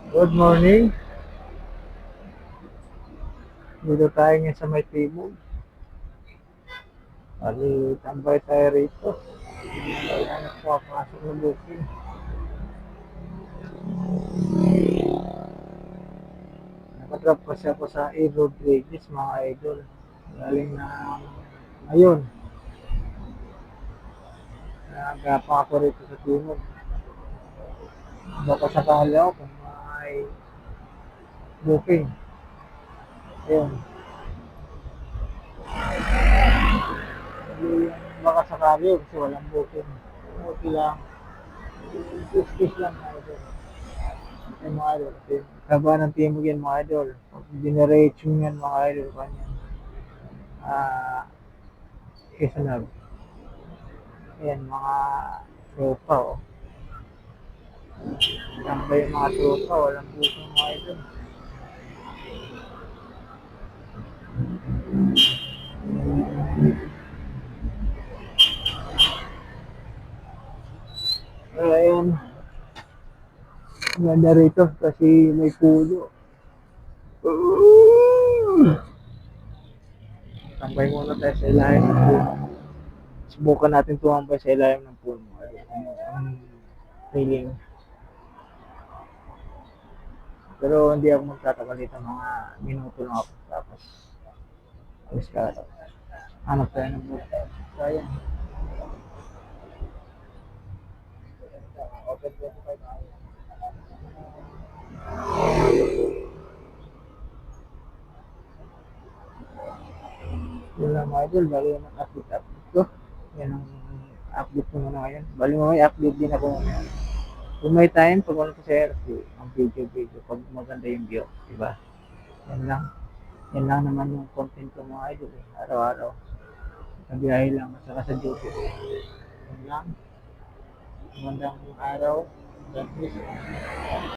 Good morning. Dito tayo ngayon sa may table. Ali, tambay tayo rito. Wala na pumapasok na booking. Nakadrop kasi ako sa A. Rodriguez, mga idol. Galing na ngayon. Nagapang ako rito sa Timog. Baka sakali ako kung may booking. Ayun. Hindi baka sakali yun kasi walang booking. Okay lang. Kiss lang mga idol. Ay mga idol. Kasi kaba ng Timog yan mga idol. Pag generation yan mga idol. Kanya. Kisunag. Ayan, mga tropa, oh. Tambay yung mga tropa, walang puso mga idol. Kaya ayan, ganda rito kasi may puno. Tambay muna tayo sa ilalim ng puno. Subukan natin tumambay sa ilalim ng puno. Ang feeling. Pero hindi ako magtatagal dito, mga minuto lang ako. Tapos, alis ka. Hanap tayo ng buka. So, ayan. Open 25 hours. Yun lang mga idol, bali yung update ko. Yan ang update ko muna ngayon. Bali mo may update din ako ngayon. Kung may time, pag ano ko sa RC, ang video, pag maganda yung view, diba? Yan lang. Yan lang naman yung content ko mga idol. Araw-araw. Sa biyahe lang, at saka sa duty. Yan lang. Magandang araw. God bless.